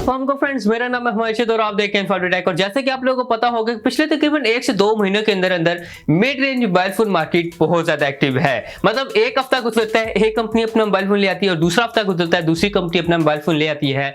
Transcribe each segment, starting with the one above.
हमको फ्रेंड्स, मेरा नाम है हुमायून और आप देख रहे हैं informativetech। और जैसे कि आप लोगों को पता होगा कि पिछले तकरीबन 1 से 2 महीनों के अंदर अंदर mid range mobile phone market बहुत ज्यादा एक्टिव है। मतलब एक हफ्ता गुजरता है, एक कंपनी अपना मोबाइल फोन ले आती है और दूसरा हफ्ता गुजरता है, दूसरी कंपनी अपना मोबाइल फोन ले आती है।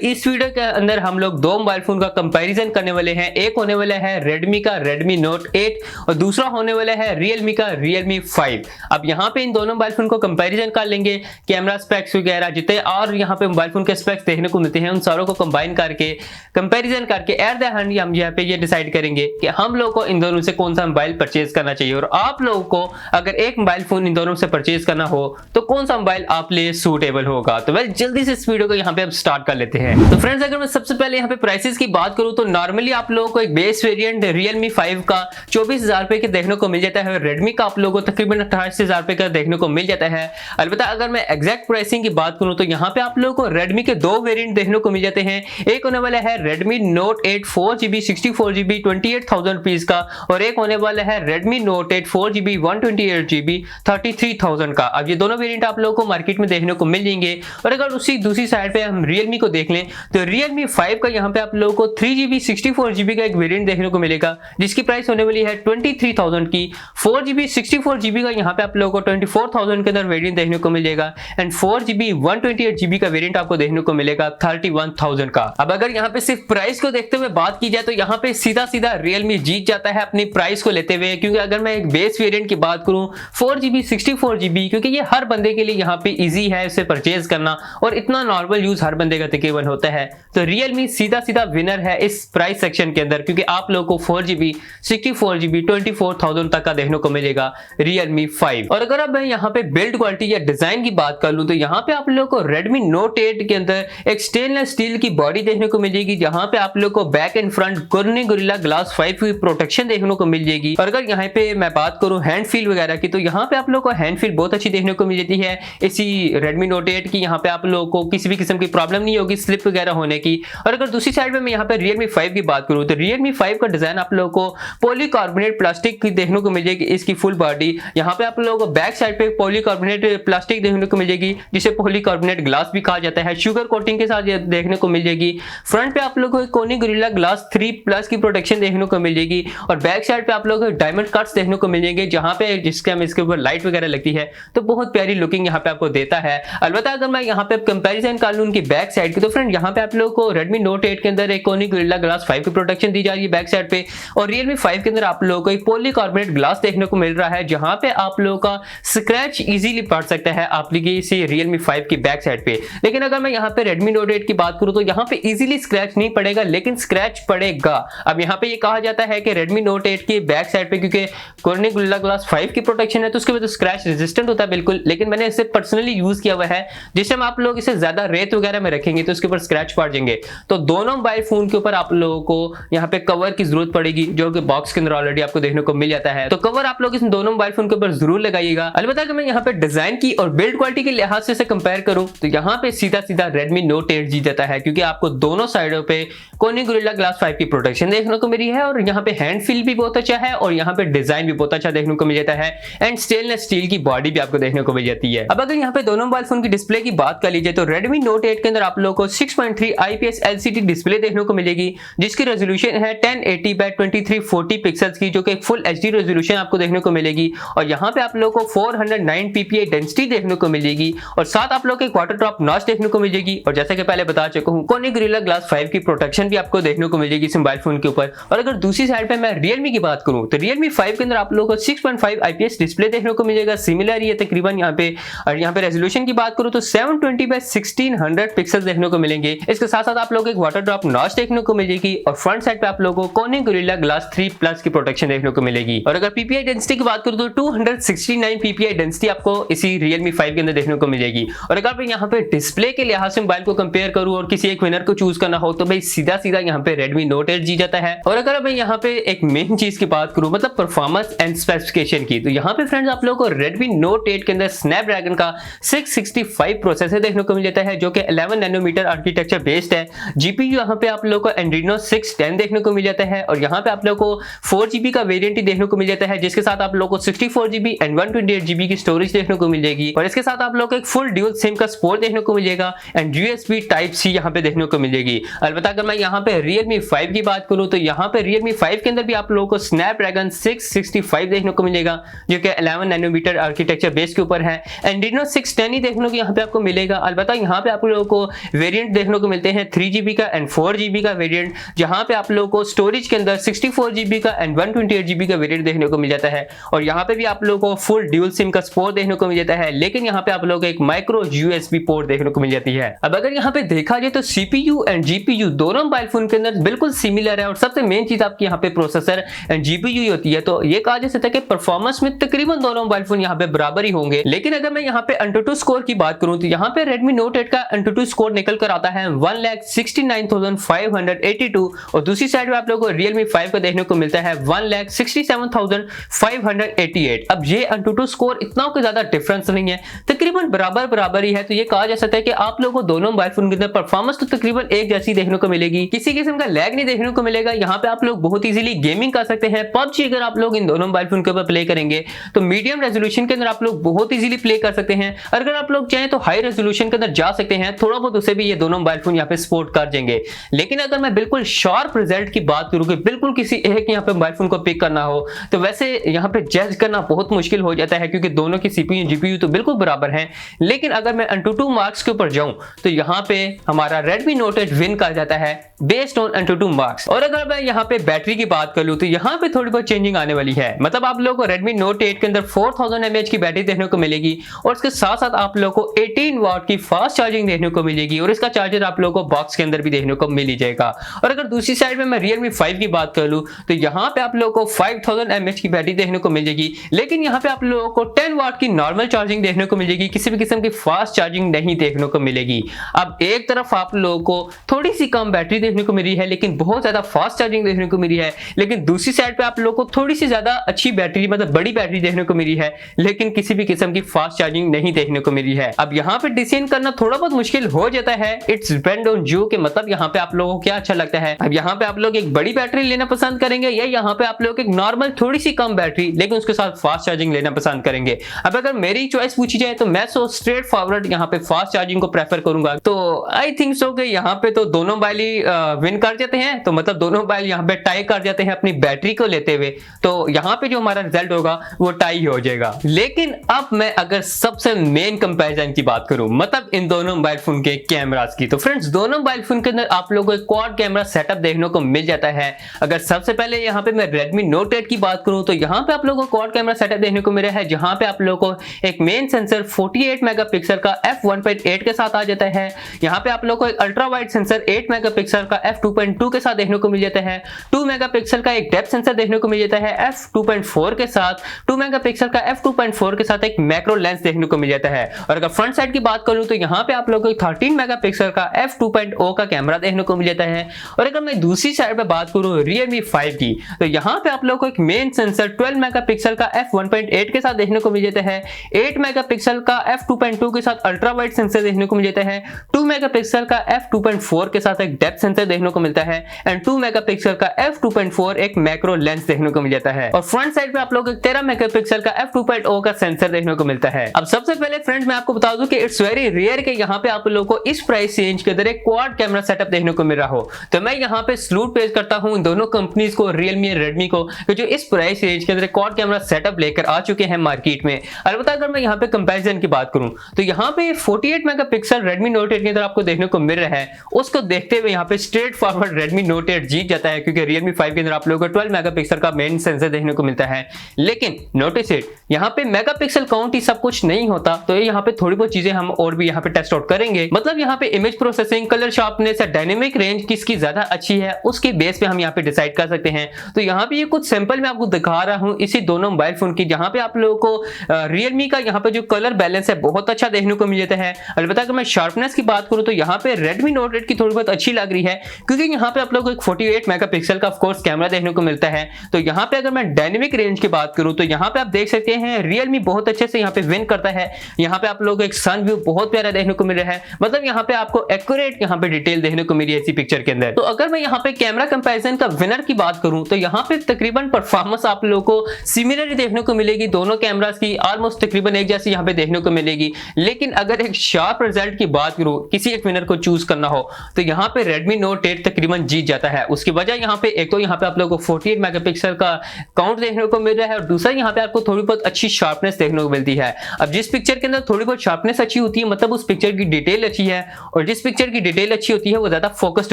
इस वीडियो के अंदर हम लोग दो मोबाइल फोन का कंपेरिजन करने वाले हैं। एक होने वाला है Redmi का Redmi Note 8 और दूसरा होने वाला है Realme का Realme 5। अब यहाँ पे इन दोनों मोबाइल फोन को कंपेरिजन कर लेंगे, कैमरा स्पेक्स वगैरह जितने और यहाँ पे मोबाइल फोन के स्पेक्स देखने को मिलते हैं उन सारों को कंबाइन करके कंपैरिजन करके एट द एंड हम यहाँ पे ये डिसाइड करेंगे कि हम लोगों को इन दोनों से कौन सा मोबाइल परचेज करना चाहिए। और आप लोगों को अगर एक मोबाइल फोन इन दोनों से परचेज करना हो तो कौन सा मोबाइल आप लिए सूटेबल होगा। तो जल्दी से इस वीडियो को यहाँ पे अब स्टार्ट कर लेते हैं। तो फ्रेंड्स, अगर मैं सबसे पहले यहाँ पे प्राइसेस की बात करूं तो नॉर्मली आप लोगों को एक बेस वेरिएंट Realme 5 का 24,000 रुपए के देखने को मिल जाता है। Redmi का आप लोगों को तकरीबन 28,000 रुपए का देखने को मिल जाता है। अलबत्ता अगर मैं एग्जैक्ट प्राइसिंग की बात करूं तो यहाँ पे आप लोगों को Redmi के दो वेरिएंट देखने को मिल जाते हैं। एक होने वाला है Redmi Note 8 4GB 64GB 28,000 rupees का और एक होने वाला है Redmi Note 8 4GB 128GB 33,000 का। अब ये दोनों वेरिएंट आप लोगों को मार्केट में देखने को मिल जाएंगे। और अगर उसी दूसरी साइड पे हम Realme को देख लें तो Realme 5 का यहाँ पे आप लोगों को 3GB 64GB का एक वेरिएंट देखने को मिलेगा जिसकी प्राइस होने वाली है 23,000 की। 4GB 64GB का यहाँ पे आप लोगों को 24,000 के अंदर वेरिएंट देखने को मिलेगा एंड 4GB 128GB का वेरिएंट आपको देखने को मिलेगा 31,000 का। अब अगर यहाँ पे सिर्फ प्राइस को देखते हुए बात की जाए तो यहाँ पे सीधा सीधा Realme जीत जाता है अपनी प्राइस को लेते हुए, क्योंकि अगर मैं एक बेस वेरिएंट की बात करूं 4GB 64GB, क्योंकि ये हर बंदे के लिए यहाँ पे इजी है इसे परचेज करना और इतना नॉर्मल यूज हर बंदे का तकरीबन होता है। तो Realme सीधा सीधा विनर है इस प्राइस सेक्शन के अंदर, क्योंकि आप लोगों को 4GB 64GB 24,000 तक का देखने को मिलेगा Realme 5। और अगर अब मैं यहाँ पे बिल्ड क्वालिटी या डिजाइन की बात कर लूं तो यहाँ पे आप लोगों को Redmi Note 8 के अंदर एक स्टेनलेस स्टील की बॉडी देखने को मिल जाएगी, जहां पे आप लोग को back and front gorilla glass 5 की प्रोटेक्शन देखने को मिल जाएगी। और अगर यहाँ पे मैं बात करूं हैंड फील वगैरह की तो यहाँ पे आप लोग को हैंड फील बहुत अच्छी देखने को मिल जाती है इसी Redmi Note 8 की। यहाँ पे आप लोगों को किसी भी किस्म की प्रॉब्लम नहीं होगी स्लिप वगैरह होने की। और अगर दूसरी साइड में मैं यहाँ पे Realme 5 की बात करूं तो Realme 5 का डिजाइन आप लोगों को पॉलीकार्बोनेट प्लास्टिक की देखने को मिल जाएगी इसकी फुल बॉडी। यहाँ पे आप लोगों को बैक साइड पे पॉलीकार्बोनेट प्लास्टिक देखने को मिल जाएगी जिसे पॉलीकार्बोनेट ग्लास भी कहा जाता है, शुगर कोटिंग के साथ देखने को मिल जाएगी। फ्रंट पे आप लोगों को कोनी गोरिल्ला ग्लास 3+ की प्रोटेक्शन देखने को मिल जाएगी और बैक साइड पे आप लोगों को डायमंड कट्स देखने को मिल जाएंगे, जहां पे जिसके हम इसके ऊपर लाइट वगैरह लगती है तो बहुत प्यारी लुकिंग यहाँ पे आपको देता है। अलबत्ता अगर मैं यहाँ पे कंपैरिजन कर लूं उनकी बैक साइड की तो फ्रेंड यहाँ पे आप लोगों को Redmi Note 8 के अंदर एक कोनी गोरिल्ला ग्लास 5 की प्रोटेक्शन दी जा रही है बैक साइड पे और Realme 5 के अंदर आप लोगों को एक पॉलीकार्बोनेट ग्लास देखने को मिल रहा है, जहां पे आप लोगों का स्क्रैच इजीली पड़ सकता है एप्लीकेशन Realme 5 की बैक साइड पे। लेकिन अगर मैं यहाँ पे Redmi Note 8 की बात करूं तो यहाँ पे इजीली स्क्रैच नहीं पड़ेगा, लेकिन स्क्रैच पड़ेगा। अब यहाँ पे ये कहा जाता है कि Redmi Note 8 की बैक साइड पे क्योंकि कोनी गोरिल्ला ग्लास 5 की प्रोटेक्शन है तो उसके वजह से स्क्रैच रेजिस्टेंट होता है बिल्कुल, लेकिन मैंने इसे पर्सनली यूज किया हुआ है। जिस टाइम आप लोग इसे ज्यादा रेत वगैरह में रखेंगे तो उसके ऊपर स्क्रैच पड़ जाएंगे। तो दोनों मोबाइल फोन के ऊपर आप लोगों को यहाँ पे कवर की जरूरत पड़ेगी, जो कि बॉक्स के अंदर ऑलरेडी आपको देखने को मिल जाता है। तो कवर आप लोग इन दोनों मोबाइल फोन के ऊपर जरूर लगाइएगा। अलबत्ता अगर मैं यहाँ पे डिजाइन की और बिल्ड क्वालिटी के लिहाज से कंपेयर करूं तो यहाँ पे सीधा सीधा Redmi Note 8 जीत जाता है, क्योंकि आपको दोनों साइडों पे कोनी गोरिल्ला ग्लास 5 की प्रोटेक्शन देखने को मिली है और यहाँ पे हैंड फील भी बहुत अच्छा है और यहाँ पे डिजाइन भी बहुत अच्छा देखने को मिल जाता है एंड स्टेनलेस स्टील की बॉडी भी आपको देखने को मिल जाती है। अब अगर यहाँ पे दोनों मोबाइल फोन की डिस्प्ले की बात कर लीजिए तो Redmi Note 8 के अंदर आप लोगों को 6.3 IPS LCD डिस्प्ले देखने को मिलेगी, जिसकी रेजोल्यूशन है 1080 by 2340 पिक्सल्स की, जो कि एक फुल HD रेजोल्यूशन आपको देखने को मिलेगी। और यहाँ पे आप लोगों को 409 ppi डेंसिटी देखने को मिलेगी और साथ आप लोग एक वाटर ड्रॉप नॉच देखने को मिलेगी। और जैसे कि पहले बता चुका हूँ कोनी गोरिल्ला ग्लास 5 की प्रोटेक्शन भी आपको देखने को मिलेगी इस मोबाइल फोन के ऊपर। और अगर दूसरी साइड पे मैं Realme की बात करूँ तो Realme 5 के अंदर आप लोगों को 6.5 IPS डिस्प्ले देखने को मिलेगा, सिमिलर ही है तकरीबन यहाँ पे। और यहाँ पे रेजोल्यूशन की बात करूँ तो 720 by 1600 पिक्सल देखने को मिलेंगे। इसके साथ साथ आप लोग एक वाटर ड्रॉप नॉच देखने को मिलेगी और फ्रंट साइड पे आप लोगों को कोनी गोरिल्ला ग्लास 3+ की प्रोटेक्शन देखने को मिलेगी। और अगर PPI डेंसिटी की बात करूँ तो 269 PPI डेंसिटी आपको इसी Realme 5 के अंदर देखने को मिलेगी। और अगर मैं यहाँ पे डिस्प्ले के लिहाज से मोबाइल को कंपेयर करूँ और किसी एक विनर को चूज करना हो तो भाई सीधा सीधा यहाँ पे Redmi Note 8 जीत जाता है। और अगर मैं यहाँ पे एक मेन चीज की बात करूँ मतलब परफॉर्मेंस एंड स्पेसिफिकेशन की तो यहाँ पे फ्रेंड्स आप लोगों को Redmi Note 8 के अंदर स्नैपड्रैगन का 665 प्रोसेसर देखने को मिल जाता है, जो कि 11 नैनोमीटर आर्किटेक्चर बेस्ड है। जीपीयू यहाँ पे आप लोगों को Adreno 610 देखने को मिल जाता है और यहाँ पे आप लोगों को 4GB का वेरिएंट ही देखने को मिल जाता है, जिसके साथ आप लोगों को 64GB एंड 128GB की स्टोरेज देखने को मिल जाएगी। और इसके साथ आप लोग एक फुल ड्यूल सिम का सपोर्ट देखने को मिलेगा एंड USB Type-C यहाँ यहाँ पे देखने को मिलेगी। अलबत्ता अगर मैं यहाँ पे Realme 5 की बात करूँ तो यहाँ पे Realme 5 के अंदर भी आप लोगों को Snapdragon 665 देखने को मिलेगा, जो कि 11 नैनोमीटर आर्किटेक्चर बेस के ऊपर है। Adreno 610 ही देखने को यहाँ पे आपको मिलेगा। अलबत्ता यहाँ पे आप लोगों को वेरिएंट देखने को मिलते हैं 3GB का एंड 4GB का वेरिएंट, जहाँ पे आप लोगों को स्टोरेज के अंदर 64GB का एंड 128GB का वेरिएंट देखने को मिल जाता है। और यहाँ पे भी आप लोगों को फुल ड्यूल सिम का सपोर्ट देखने को मिल जाता है, लेकिन यहाँ पे आप लोगों को एक माइक्रो USB पोर्ट देखने को मिल जाती है। अब अगर यहाँ पे देखा जाए तो CPU एंड GPU दोनों मोबाइल फोन के अंदर बिल्कुल सिमिलर है और सबसे मेन चीज आपकी यहाँ पे प्रोसेसर एंड GPU ही होती है। तो ये कहा जा सकता है कि परफॉर्मेंस में तकरीबन दोनों मोबाइल फोन यहाँ पे बराबर ही होंगे। लेकिन अगर मैं यहाँ पे AnTuTu स्कोर की बात करूं तो यहाँ पे Redmi Note 8 का AnTuTu स्कोर निकल कर आता है 1,69,582 और दूसरी साइड में आप लोगों को Realme 5 का देखने को मिलता है 1,67,588। अब ये AnTuTu स्कोर इतना कोई ज्यादा डिफरेंस नहीं है, तकरीबन बराबर ही है। तो ये कहा जा सकता है कि आप लोगों को दोनों मोबाइल फोन के अंदर परफॉर्मेंस तो तकरीबन एक जैसी देखने को मिलेगी, किसी किस्म का लैग नहीं देखने को मिलेगा। यहाँ पे आप लोग बहुत इजीली गेमिंग कर सकते हैं। PUBG अगर आप लोग इन दोनों मोबाइल फोन के ऊपर प्ले करेंगे तो मीडियम रेजोल्यूशन के अंदर आप लोग बहुत इजीली प्ले कर सकते हैं। अगर आप लोग चाहें तो हाई रेजोल्यूशन के अंदर जा सकते हैं, थोड़ा बहुत उसे भी ये दोनों मोबाइल फोन यहाँ पे सपोर्ट कर देंगे। लेकिन अगर मैं बिल्कुल शार्प रिजल्ट की बात करूँ कि बिल्कुल किसी एक यहाँ पे मोबाइल फोन को पिक करना हो तो वैसे यहाँ पे जज करना बहुत मुश्किल हो जाता है, क्योंकि दोनों की CPU GPU तो बिल्कुल बराबर है। लेकिन अगर मैं AnTuTu मार्क्स के ऊपर जाऊं तो यहाँ पे हमारा Redmi Note 8 विन कर जाता है बेस्ड ऑन AnTuTu मार्क्स। और अगर मैं यहाँ पे बैटरी की बात कर लूं तो यहाँ पे थोड़ी बहुत चेंजिंग आने वाली है। मतलब आप लोगों को Redmi Note 8 के अंदर 4000 mAh की बैटरी देखने को मिलेगी और इसके साथ साथ आप लोगों को 18 वाट की फास्ट चार्जिंग देखने को मिलेगी और इसका चार्जर आप लोगों को बॉक्स के अंदर भी देखने को मिल ही जाएगा। और अगर दूसरी साइड में मैं Realme 5 की बात कर लूं तो यहाँ पे आप लोगों को 5000 mAh की बैटरी देखने को मिलेगी, लेकिन यहाँ पे आप लोगों को 10 वाट की नॉर्मल चार्जिंग देखने को मिलेगी, किसी भी किस्म की फास्ट चार्जिंग नहीं देखने को मिलेगी। अब एक तरफ आप लोगों को थोड़ी सी कम बैटरी देखने को मिली है लेकिन बहुत ज्यादा फास्ट चार्जिंग देखने को मिली है, लेकिन दूसरी साइड पे आप लोगों को थोड़ी सी ज्यादा अच्छी बैटरी मतलब बड़ी बैटरी देखने को मिली है, लेकिन किसी भी किस्म की फास्ट चार्जिंग नहीं देखने को मिली है। अब यहाँ पे डिसीजन करना थोड़ा बहुत मुश्किल हो जाता है, इट्स डिपेंड ऑन यू के मतलब यहाँ पे आप लोगों को क्या अच्छा लगता है। अब यहाँ पे आप लोग एक बड़ी बैटरी लेना पसंद करेंगे या यहाँ पे आप लोग एक नॉर्मल थोड़ी सी कम बैटरी लेकिन उसके साथ फास्ट चार्जिंग लेना पसंद करेंगे। अब अगर मेरी चॉइस पूछी जाए तो मैं सो स्ट्रेट फॉरवर्ड यहाँ पे फास्ट चार्जिंग को प्रेफर करूंगा। तो आई थिंक सो कि यहाँ पे तो दोनों मोबाइल ही विन कर जाते हैं, तो मतलब दोनों मोबाइल यहाँ पे टाई कर जाते हैं अपनी बैटरी को लेते हुए, तो यहाँ पे जो हमारा रिजल्ट होगा वो टाई हो जाएगा। लेकिन अब मैं अगर सबसे मेन कंपैरिजन की बात करूं मतलब इन दोनों मोबाइल फोन के कैमरास की, तो फ्रेंड्स दोनों मोबाइल फोन के अंदर आप लोगों को क्वाड कैमरा सेटअप देखने को मिल जाता है। अगर सबसे पहले यहाँ पे मैं Redmi Note 8 की बात करूं तो यहाँ पे आप लोगों को क्वाड कैमरा सेटअप देखने को मिला है, जहां पे आप लोगों को एक मेन सेंसर 48 मेगापिक्सल का f1.8 के साथ आ जाता है। यहाँ पे आप लोगों को एक अल्ट्रा वाइड सेंसर 8 मेगापिक्सल का f2.2 के साथ देखने को मिल जाता है। 2 मेगापिक्सल का एक डेप्थ सेंसर देखने को मिल जाता है f2.4 के साथ। 2 मेगापिक्सल का f2.4 के साथ एक मैक्रो लेंस देखने को मिल जाता है। और अगर फ्रंट साइड की बात करूं तो यहाँ पे आप लोगों को 13 मेगापिक्सल का f2.0 का कैमरा देखने को मिल जाता है। और अगर मैं दूसरी साइड पे बात करूं Realme 5 की, तो यहाँ पे आप लोगों को एक मेन सेंसर 12 मेगापिक्सल का f1.8 के साथ देखने को मिल जाता है। 8 मेगापिक्सल का f2.2 के साथ अल्ट्रा वाइड सेंसर देखने को मिल जाता है। 2 मेगापिक्सल का f2.4 के साथ एक डेप्थ सेंसर देखने को मिलता है एंड 2 मेगापिक्सल का f2.4 एक मैक्रो लेंस देखने को मिल जाता है। और फ्रंट साइड पे आप लोगों को 13 मेगापिक्सल का f2.0 का सेंसर देखने को मिलता है। अब सबसे पहले फ्रेंड्स मैं आपको बता दूं कि इट्स वेरी रेयर कि यहाँ पे आप लोगों को इस प्राइस रेंज के अंदर एक क्वाड कैमरा सेटअप देखने को मिल रहा हो। तो मैं यहाँ पे सलूट पेश करता हूँ इन दोनों कंपनीज को, Realme और Redmi को, जो इस प्राइस रेंज के अंदर क्वाड कैमरा सेटअप लेकर आ चुके हैं मार्केट में। अलबत्ता अगर मैं यहाँ पे कंपैरिजन की बात करूं तो यहाँ पे 48 मेगापिक्सल Redmi Note 8 के अंदर आपको देखने को मिल रहा है, उसको देखते हुए यहाँ पे स्ट्रेट फॉरवर्ड Redmi Note 8 जीत जाता है, क्योंकि Realme 5 के अंदर आप लोगों को 12 मेगापिक्सल का मेन सेंसर देखने को मिलता है। लेकिन नोटिस इट, यहाँ पे मेगापिक्सल काउंट ही सब कुछ नहीं होता, तो यहाँ पे थोड़ी बहुत चीजें हम और भी यहाँ पे टेस्ट आउट करेंगे। मतलब यहाँ पे image processing, colour sharpness, dynamic range किसकी ज्यादा अच्छी है उसके बेस पे हम यहाँ पे डिसाइड कर सकते हैं। तो यहाँ पे ये कुछ सैंपल मैं आपको दिखा रहा हूँ इसी दोनों मोबाइल फोन की, जहाँ पे आप लोगों को Realme का यहाँ पे जो कलर बैलेंस है बहुत अच्छा देखने को मिल जाता है। अलबत्ता अगर मैं शार्पनेस की बात करूँ तो यहाँ पे Redmi Note 8 की थोड़ी बहुत अच्छी लग रही है, क्योंकि यहाँ पे आप लोगों को 48 मेगापिक्सल का ऑफ कोर्स कैमरा देखने को मिलता है। तो यहाँ पे अगर मैं डायनेमिक रेंज की बात करूँ तो यहाँ पे आप देख सकते हैं Realme बहुत अच्छे से यहाँ पे विन करता है। यहाँ पे आप लोगों को एक सन व्यू बहुत प्यारा देखने को मिल रहा है, मतलब यहाँ पे आपको एक्यूरेट यहाँ पे डिटेल देखने को मिली है इसी पिक्चर के अंदर। तो अगर मैं यहाँ पे कैमरा कंपैरिजन का विनर की बात करूँ तो यहाँ पे तकरीबन परफॉर्मेंस आप लोगों को सिमिलर देखने को मिलेगी, दोनों कैमरास की ऑलमोस्ट तकरीबन एक जैसी यहाँ पे देखने को मिलेगी। लेकिन अगर एक शार्प रिजल्ट की बात करूँ, किसी एक विनर को चूज करना हो तो यहाँ पे Redmi Note 8 तकरीबन जीत जाता है। उसकी वजह यहाँ पे एक तो यहाँ पे आप लोगों को 48 मेगापिक्सल का काउंट देखने को मिल रहा है और दूसरा यहाँ पे आपको थोड़ी बहुत अच्छी शार्पनेस देखने को मिलती है। अब जिस पिक्चर के अंदर थोड़ी बहुत शार्पनेस अच्छी होती है मतलब उस पिक्चर की डिटेल अच्छी है, और जिस पिक्चर की डिटेल अच्छी होती है वो ज्यादा फोकस्ड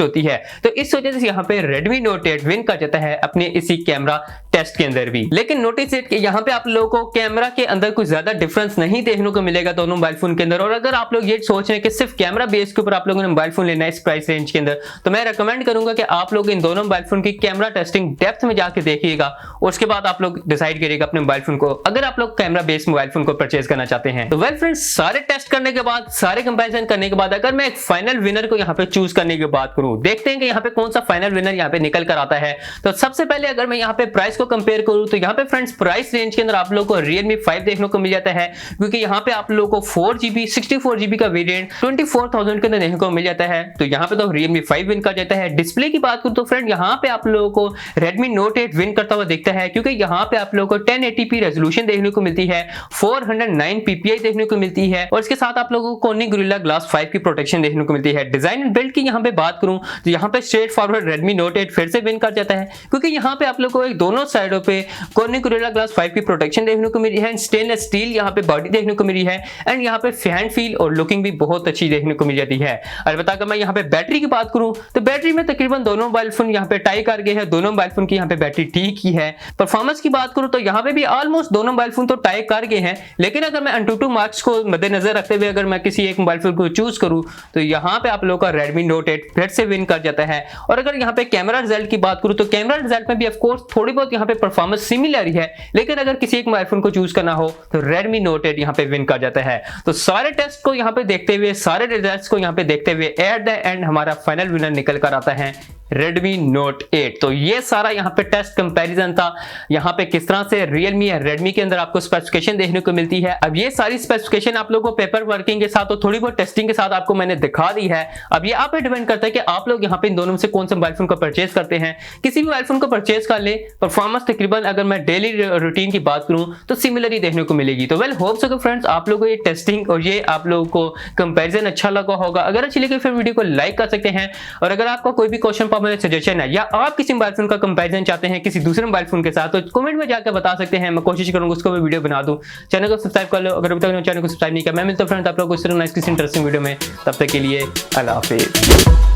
होती है। तो इस वजह से यहाँ पे Redmi Note 8 विन कर जाता है अपने इसी कैमरा टेस्ट के अंदर भी। लेकिन नोटिस इट कि यहाँ पे आप लोगों को कैमरा के अंदर कुछ ज्यादा डिफरेंस नहीं देखने को मिलेगा दोनों मोबाइल फोन के अंदर। और अगर आप लोग ये सोच रहे हैं कि सिर्फ कैमरा बेस के ऊपर आप लोगों ने मोबाइल फोन लेना है इस प्राइस रेंज के अंदर, तो मैं रेकमेंड करूंगा कि आप लोग इन दोनों मोबाइल फोन की कैमरा टेस्टिंग डेप्थ में जाके देखिएगा और उसके बाद आप लोग डिसाइड करिएगा अपने मोबाइल फोन को, अगर आप लोग कैमरा बेस्ड मोबाइल फोन को परचेज करना चाहते हैं। तो वेल फ्रेंड्स, सारे टेस्ट करने के बाद, सारे कंपैरिजन करने के बाद अगर मैं एक फाइनल विनर को यहाँ पे चूज करने की बात करूं, देखते हैं कि यहाँ पे कौन सा फाइनल विनर यहाँ पे निकल कर आता है। तो सबसे पहले अगर मैं यहाँ पे प्राइस को कंपेयर करूं तो यहाँ पे फ्रेंड्स प्राइस रेंज के अंदर आप लोगों को Realme 5 देखने को मिल जाता है, क्योंकि यहाँ पे आप लोगों को 4GB 64GB का वेरिएंट 24,000 के अंदर देखने को मिल जाता है। तो यहाँ पे तो Realme 5 विन कर जाता है। डिस्प्ले की बात करूं तो फ्रेंड यहाँ पे आप लोगों को Redmi Note 8 विन करता हुआ दिखता है, क्योंकि यहाँ पे आप लोगों को 1080p रेजोल्यूशन देखने को मिलती है, 409 ppi देखने को मिलती है और इसके साथ आप लोगों को Corning Gorilla Glass 5 की प्रोटेक्शन देखने को मिलती है। डिजाइन एंड बिल्ड की यहाँ पे बात करूं तो यहाँ पे स्ट्रेट फॉरवर्ड Redmi Note 8 फिर से विन कर जाता है, क्योंकि यहाँ पे आप लोगों को एक दोनों साइडों पे Corning Gorilla Glass 5 की प्रोटेक्शन देखने को मिली है, स्टेनलेस स्टील यहाँ पे बॉडी देखने को मिली है एंड यहाँ पे हैंड फील और लुकिंग भी बहुत अच्छी देखने को मिल जाती है। अलबत्ता अगर मैं यहाँ पे बैटरी की बात करूं तो बैटरी में तकरीबन दोनों मोबाइल फोन यहाँ पे टाई कर गए हैं, दोनों मोबाइल फोन की यहाँ पे बैटरी ठीक ही है। परफॉर्मेंस की बात करूं तो यहाँ पे भी ऑलमोस्ट दोनों मोबाइल फोन तो टाई कर गए हैं, लेकिन अगर मैं AnTuTu मार्क्स को मद्देनजर रखते हुए अगर मैं किसी एक मोबाइल फोन को चूज करूं तो यहाँ पे आप लोगों का Redmi Note 8 फिर से विन कर जाता है। और अगर यहाँ पे कैमरा रिजल्ट की बात करूं तो कैमरा रिजल्ट में भी ऑफकोर्स थोड़ी बहुत यहाँ पे परफॉर्मेंस सिमिलर ही है, लेकिन अगर किसी एक मोबाइल फोन को चूज करना हो तो Redmi Note 8 यहाँ पे विन कर जाता है। तो सारे टेस्ट को यहाँ पे देखते हुए, सारे रिजल्ट्स को यहाँ पे देखते हुए एट द एंड हमारा फाइनल विनर निकल कर आता है Redmi Note 8। तो ये सारा यहाँ पे टेस्ट कंपैरिजन था, यहाँ पे किस तरह से Realme या Redmi के अंदर आपको स्पेसिफिकेशन देखने को मिलती है। अब ये सारी स्पेसिफिकेशन आप लोगों को पेपर वर्किंग के साथ और थोड़ी बहुत टेस्टिंग के साथ आपको मैंने दिखा दी है। अब ये आप पे डिपेंड करता है कि आप लोग यहाँ पे इन दोनों में से कौन सा मोबाइल फोन को परचेज करते हैं। किसी भी मोबाइल फोन को परचेज कर ले, परफॉर्मेंस तकरीबन अगर मैं डेली रूटीन की बात करूँ तो सिमिलर ही देखने को मिलेगी। तो वेल होप सो फ्रेंड्स आप लोगों को ये टेस्टिंग और ये आप लोगों को कंपेरिजन अच्छा लगा होगा। अगर अच्छी लगी फिर वीडियो को लाइक कर सकते हैं, और अगर आपका कोई भी क्वेश्चन पर सजेशन है या आप किसी मोबाइल फोन का कंपैरिजन चाहते हैं किसी दूसरे मोबाइल फोन के साथ तो कमेंट में जाकर बता सकते हैं, मैं कोशिश करूंगा उसको भी वीडियो बना दूं। चैनल को सब्सक्राइब कर लो अगर अभी तक चैनल को सब्सक्राइब नहीं किया। मैं मिलता हूं फ्रेंड्स आप लोगों को इस तरह किसी इंटरेस्टिंग वीडियो में, तब तक के लिए अल्लाह हाफिज़।